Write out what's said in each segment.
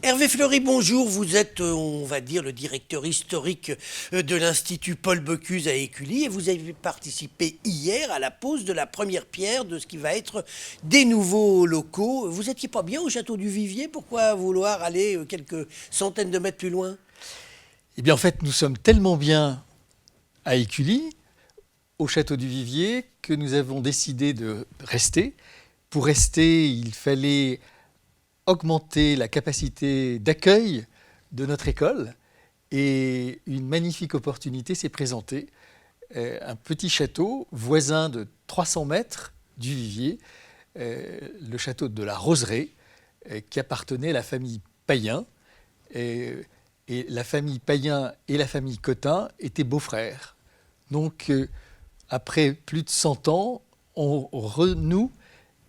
Hervé Fleury, bonjour. Vous êtes, on va dire, le directeur historique de l'Institut Paul Bocuse à Écully et vous avez participé hier à la pose de la première pierre de ce qui va être des nouveaux locaux. Vous n'étiez pas bien au château du Vivier? Pourquoi vouloir aller quelques centaines de mètres plus loin? Eh bien, en fait, nous sommes tellement bien à Écully, au château du Vivier, que nous avons décidé de rester. Pour rester, il fallait augmenter la capacité d'accueil de notre école et une magnifique opportunité s'est présentée. Un petit château voisin de 300 mètres du Vivier, le château de la Roseraie, qui appartenait à la famille Payen. Et la famille Payen et la famille Cotin étaient beaux-frères. Donc, après plus de 100 ans, on renoue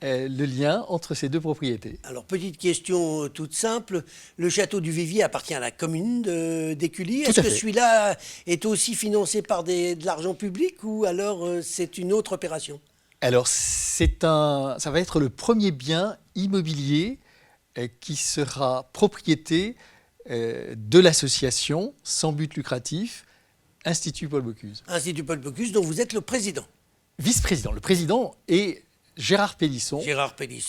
le lien entre ces deux propriétés. Alors, petite question toute simple. Le château du Vivier appartient à la commune d'Écully. Est-ce que celui-là est aussi financé par de l'argent public ou alors c'est une autre opération? Alors, ça va être le premier bien immobilier qui sera propriété de l'association sans but lucratif Institut Paul Bocuse. Institut Paul Bocuse, dont vous êtes le président. Vice-président. Le président est Gérard Pélisson,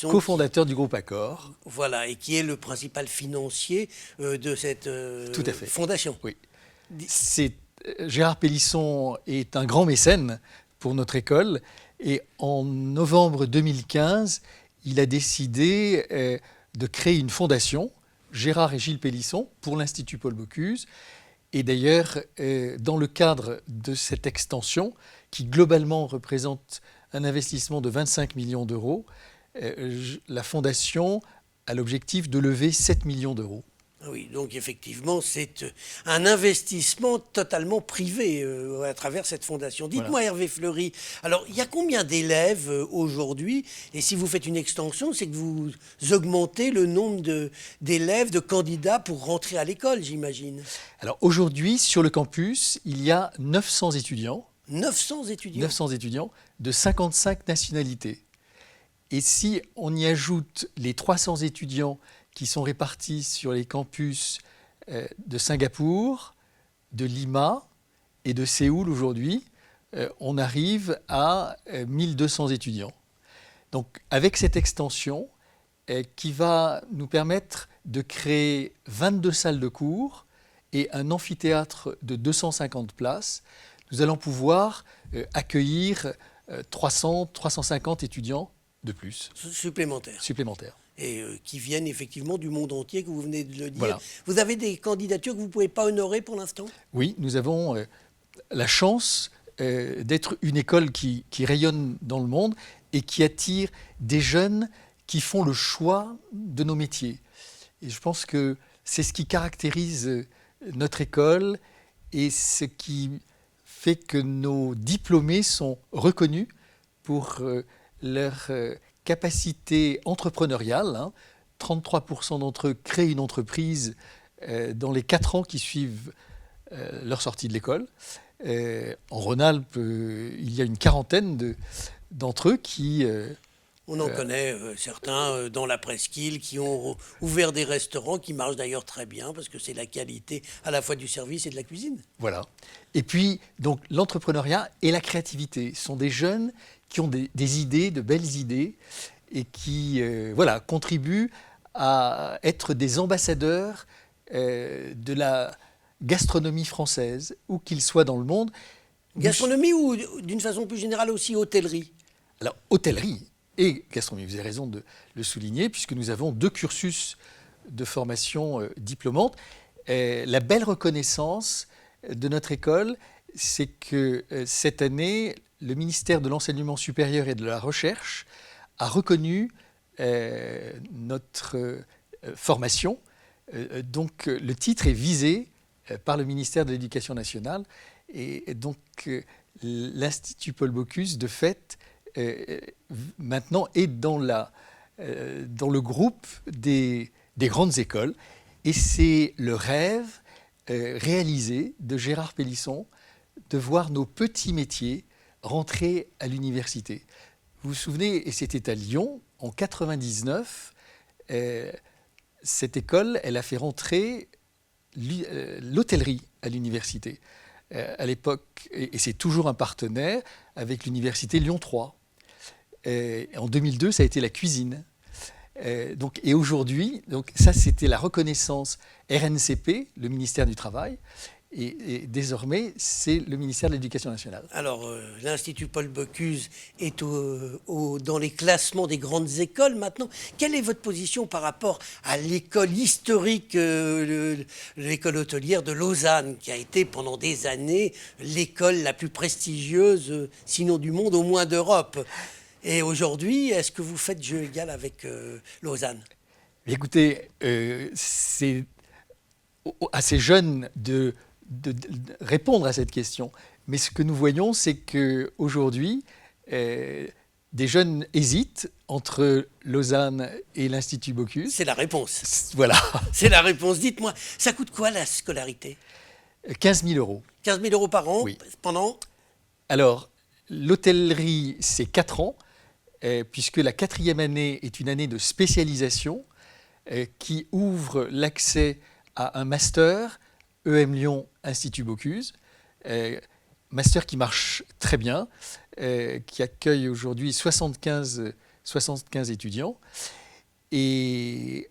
cofondateur du groupe Accor. Voilà, et qui est le principal financier de cette fondation. Oui. Gérard Pélisson est un grand mécène pour notre école et en novembre 2015, il a décidé de créer une fondation, Gérard et Gilles Pélisson, pour l'Institut Paul Bocuse. Et d'ailleurs, dans le cadre de cette extension, qui globalement représente un investissement de 25 millions d'euros, la Fondation a l'objectif de lever 7 millions d'euros. Oui, donc effectivement, c'est un investissement totalement privé à travers cette fondation. Dites-moi, voilà. Hervé Fleury, alors il y a combien d'élèves aujourd'hui? Et si vous faites une extension, c'est que vous augmentez le nombre d'élèves, de candidats pour rentrer à l'école, j'imagine. Alors aujourd'hui, sur le campus, il y a 900 étudiants. 900 étudiants 900 étudiants de 55 nationalités. Et si on y ajoute les 300 étudiants qui sont répartis sur les campus de Singapour, de Lima et de Séoul aujourd'hui, on arrive à 1200 étudiants. Donc avec cette extension qui va nous permettre de créer 22 salles de cours et un amphithéâtre de 250 places, nous allons pouvoir accueillir 300-350 étudiants de plus. Supplémentaires. Et qui viennent effectivement du monde entier, que vous venez de le dire. Voilà. Vous avez des candidatures que vous ne pouvez pas honorer pour l'instant? Oui, nous avons la chance d'être une école qui rayonne dans le monde et qui attire des jeunes qui font le choix de nos métiers. Et je pense que c'est ce qui caractérise notre école et ce qui fait que nos diplômés sont reconnus pour leur capacité entrepreneuriale. 33% d'entre eux créent une entreprise dans les 4 ans qui suivent leur sortie de l'école. En Rhône-Alpes, il y a une quarantaine d'entre eux qui... On en connaît certains dans la presqu'île qui ont ouvert des restaurants qui marchent d'ailleurs très bien parce que c'est la qualité à la fois du service et de la cuisine. Voilà. Et puis, donc, l'entrepreneuriat et la créativité sont des jeunes qui ont des idées, de belles idées et qui contribuent à être des ambassadeurs de la gastronomie française, où qu'ils soient dans le monde. Gastronomie ou d'une façon plus générale aussi hôtellerie? Alors, hôtellerie et gastronomie, vous avez raison de le souligner, puisque nous avons 2 cursus de formation diplômante. La belle reconnaissance de notre école, c'est que cette année, le ministère de l'Enseignement supérieur et de la Recherche a reconnu notre formation. Donc, le titre est visé par le ministère de l'Éducation nationale. Et donc, l'Institut Paul Bocuse, de fait, maintenant est dans le groupe des grandes écoles. Et c'est le rêve réalisé de Gérard Pélisson de voir nos petits métiers rentrer à l'université. Vous vous souvenez, et c'était à Lyon, en 1999, cette école, elle a fait rentrer l'hôtellerie à l'université. À l'époque, et c'est toujours un partenaire avec l'université Lyon 3. En 2002, ça a été la cuisine. Et aujourd'hui, ça c'était la reconnaissance RNCP, le ministère du Travail, et désormais c'est le ministère de l'Éducation nationale. Alors, l'Institut Paul Bocuse est dans les classements des grandes écoles maintenant. Quelle est votre position par rapport à l'école historique, l'école hôtelière de Lausanne, qui a été pendant des années l'école la plus prestigieuse, sinon du monde, au moins d'Europe? Et aujourd'hui, est-ce que vous faites jeu égal avec Lausanne? Écoutez, c'est assez jeune de répondre à cette question. Mais ce que nous voyons, c'est qu'aujourd'hui, des jeunes hésitent entre Lausanne et l'Institut Bocuse. C'est la réponse. Voilà. C'est la réponse. Dites-moi, ça coûte quoi la scolarité? 15 000 euros. 15 000 euros par an, oui. Pendant? Alors, l'hôtellerie, c'est 4 ans, puisque la 4e année est une année de spécialisation qui ouvre l'accès à un master EM Lyon Institut Bocuse, master qui marche très bien, qui accueille aujourd'hui 75 étudiants. Et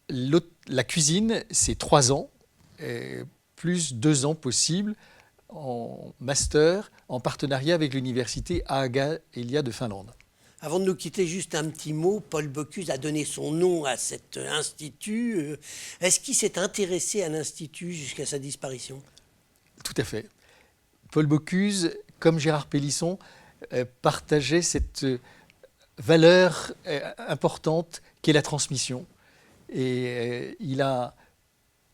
la cuisine, c'est 3 ans, plus 2 ans possibles en master, en partenariat avec l'université Haga Elia de Finlande. Avant de nous quitter, juste un petit mot. Paul Bocuse a donné son nom à cet institut. Est-ce qu'il s'est intéressé à l'institut jusqu'à sa disparition? Tout à fait. Paul Bocuse, comme Gérard Pélisson, partageait cette valeur importante qu'est la transmission. Et il a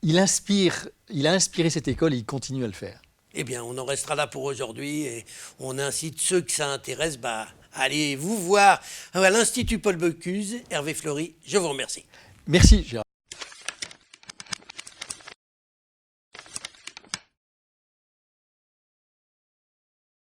inspiré cette école et il continue à le faire. Eh bien, on en restera là pour aujourd'hui et on incite ceux que ça intéresse, allez vous voir à l'Institut Paul Bocuse. Hervé Fleury, je vous remercie. Merci, Gérard.